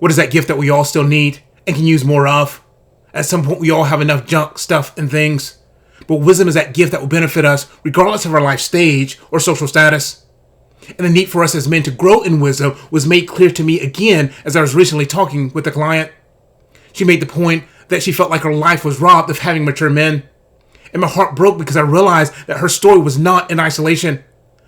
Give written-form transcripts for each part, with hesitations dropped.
What is that gift that we all still need and can use more of? At some point, we all have enough junk, stuff, and things. But wisdom is that gift that will benefit us regardless of our life stage or social status. And the need for us as men to grow in wisdom was made clear to me again as I was recently talking with a client. She made the point that she felt like her life was robbed of having mature men. And my heart broke because I realized that her story was not in isolation,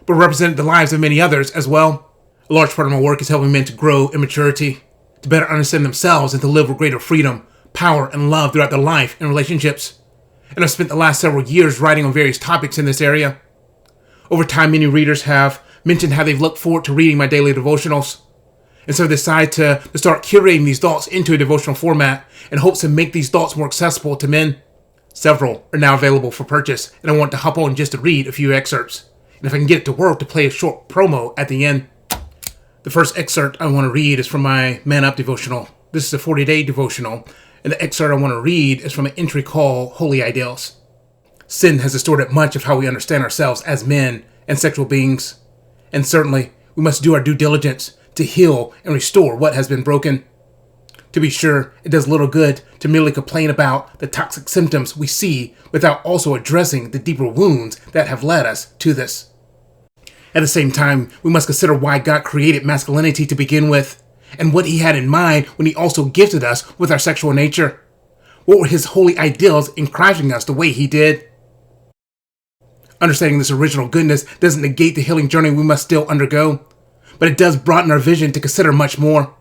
but represented the lives of many others as well. A large part of my work is helping men to grow in maturity, to better understand themselves and to live with greater freedom, power, and love throughout their life and relationships. And I've spent the last several years writing on various topics in this area. Over time, many readers have mentioned how they've looked forward to reading my daily devotionals. And so I decided to start curating these thoughts into a devotional format in hopes to make these thoughts more accessible to men. Several are now available for purchase, and I want to hop on just to read a few excerpts. And if I can get it to work, to play a short promo at the end. The first excerpt I want to read is from my Man Up devotional. This is a 40-day devotional, and the excerpt I want to read is from an entry called Holy Ideals. Sin has distorted much of how we understand ourselves as men and sexual beings. And certainly, we must do our due diligence to heal and restore what has been broken. To be sure, it does little good to merely complain about the toxic symptoms we see without also addressing the deeper wounds that have led us to this. At the same time, we must consider why God created masculinity to begin with, and what he had in mind when he also gifted us with our sexual nature. What were his holy ideals in crafting us the way he did? Understanding this original goodness doesn't negate the healing journey we must still undergo, but it does broaden our vision to consider much more.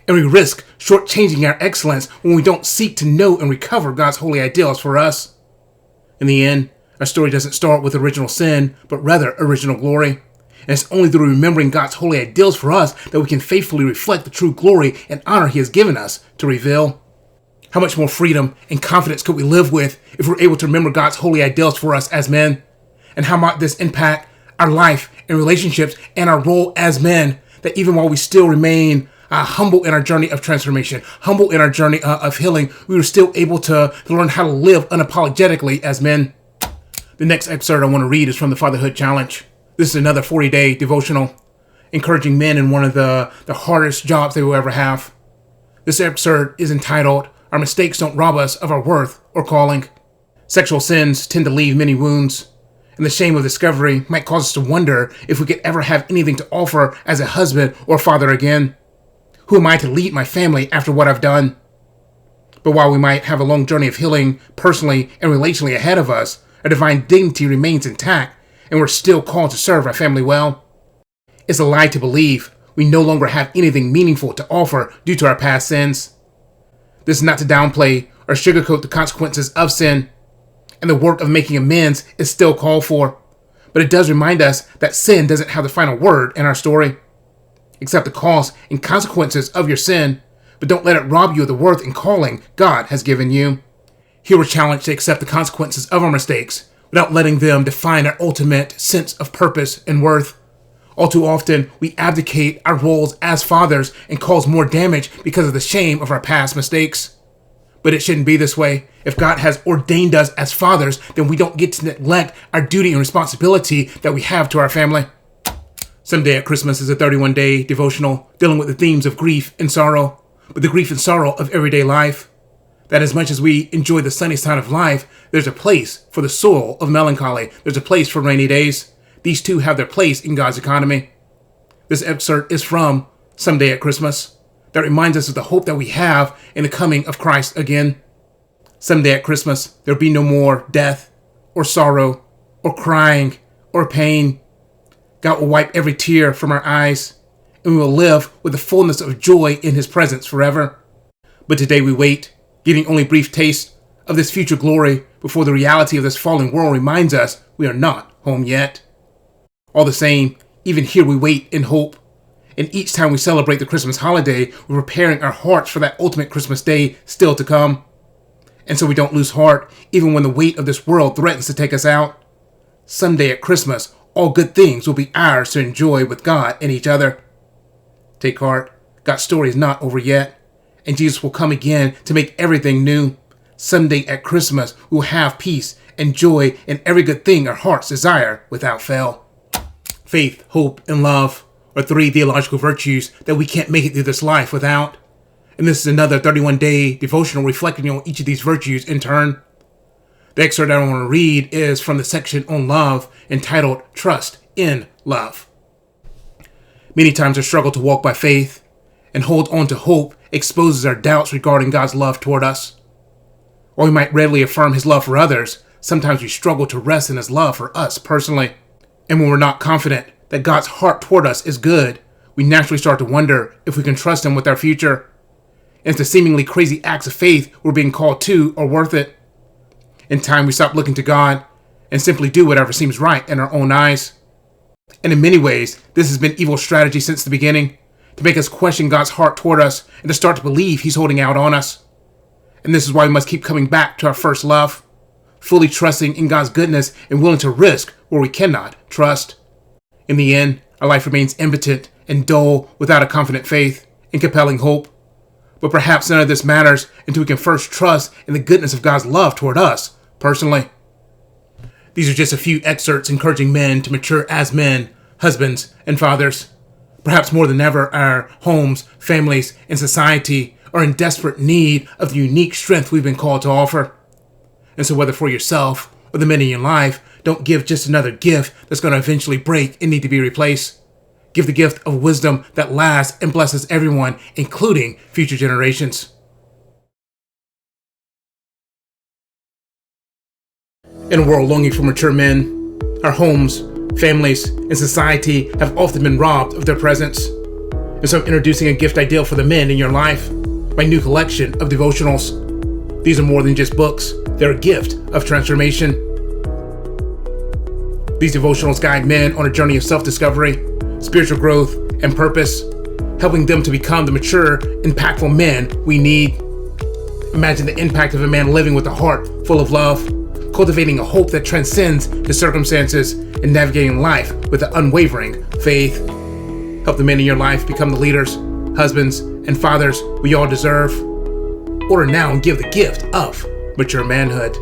And we risk shortchanging our excellence when we don't seek to know and recover God's holy ideals for us. In the end, our story doesn't start with original sin, but rather original glory. And it's only through remembering God's holy ideals for us that we can faithfully reflect the true glory and honor he has given us to reveal. How much more freedom and confidence could we live with if we're able to remember God's holy ideals for us as men? And how might this impact our life and relationships and our role as men, that even while we still remain humble in our journey of transformation, humble in our journey of healing, we were still able to learn how to live unapologetically as men. The next excerpt I want to read is from the Fatherhood Challenge. This is another 40-day devotional, encouraging men in one of the hardest jobs they will ever have. This excerpt is entitled, Our Mistakes Don't Rob Us of Our Worth or Calling. Sexual sins tend to leave many wounds, and the shame of discovery might cause us to wonder if we could ever have anything to offer as a husband or father again. Who am I to lead my family after what I've done? But while we might have a long journey of healing personally and relationally ahead of us, our divine dignity remains intact, and we're still called to serve our family well. It's a lie to believe we no longer have anything meaningful to offer due to our past sins. This is not to downplay or sugarcoat the consequences of sin, and the work of making amends is still called for. But it does remind us that sin doesn't have the final word in our story. Accept the cost and consequences of your sin, but don't let it rob you of the worth and calling God has given you. Here we're challenged to accept the consequences of our mistakes without letting them define our ultimate sense of purpose and worth. All too often, we abdicate our roles as fathers and cause more damage because of the shame of our past mistakes. But it shouldn't be this way. If God has ordained us as fathers, then we don't get to neglect our duty and responsibility that we have to our family. Someday at Christmas is a 31-day devotional dealing with the themes of grief and sorrow, but the grief and sorrow of everyday life. That as much as we enjoy the sunny side of life, there's a place for the soul of melancholy. There's a place for rainy days. These two have their place in God's economy. This excerpt is from Someday at Christmas, that reminds us of the hope that we have in the coming of Christ again. Someday at Christmas, there'll be no more death, or sorrow, or crying, or pain. God will wipe every tear from our eyes, and we will live with the fullness of joy in his presence forever. But today we wait, getting only brief taste of this future glory before the reality of this fallen world reminds us we are not home yet. All the same, even here we wait in hope. And each time we celebrate the Christmas holiday, we're preparing our hearts for that ultimate Christmas day still to come. And so we don't lose heart, even when the weight of this world threatens to take us out. Someday at Christmas, all good things will be ours to enjoy with God and each other. Take heart, God's story is not over yet, and Jesus will come again to make everything new. Someday at Christmas, we will have peace and joy in every good thing our hearts desire without fail. Faith, hope, and love are three theological virtues that we can't make it through this life without. And this is another 31-day devotional reflecting on each of these virtues in turn. The excerpt I want to read is from the section on love entitled Trust in Love. Many times our struggle to walk by faith and hold on to hope exposes our doubts regarding God's love toward us. While we might readily affirm his love for others, sometimes we struggle to rest in his love for us personally. And when we're not confident that God's heart toward us is good, we naturally start to wonder if we can trust him with our future. And if the seemingly crazy acts of faith we're being called to are worth it. In time, we stop looking to God and simply do whatever seems right in our own eyes. And in many ways, this has been evil strategy since the beginning, to make us question God's heart toward us and to start to believe he's holding out on us. And this is why we must keep coming back to our first love, fully trusting in God's goodness and willing to risk where we cannot trust. In the end, our life remains impotent and dull without a confident faith and compelling hope. But perhaps none of this matters until we can first trust in the goodness of God's love toward us personally. These are just a few excerpts encouraging men to mature as men, husbands, and fathers. Perhaps more than ever, our homes, families, and society are in desperate need of the unique strength we've been called to offer. And so whether for yourself or the men in your life, don't give just another gift that's going to eventually break and need to be replaced. Give the gift of wisdom that lasts and blesses everyone, including future generations. In a world longing for mature men, our homes, families, and society have often been robbed of their presence. And so I'm introducing a gift ideal for the men in your life, my new collection of devotionals. These are more than just books, they're a gift of transformation. These devotionals guide men on a journey of self-discovery, spiritual growth, and purpose, helping them to become the mature, impactful men we need. Imagine the impact of a man living with a heart full of love, cultivating a hope that transcends his circumstances, and navigating life with an unwavering faith. Help the men in your life become the leaders, husbands, and fathers we all deserve. Order now and give the gift of mature manhood.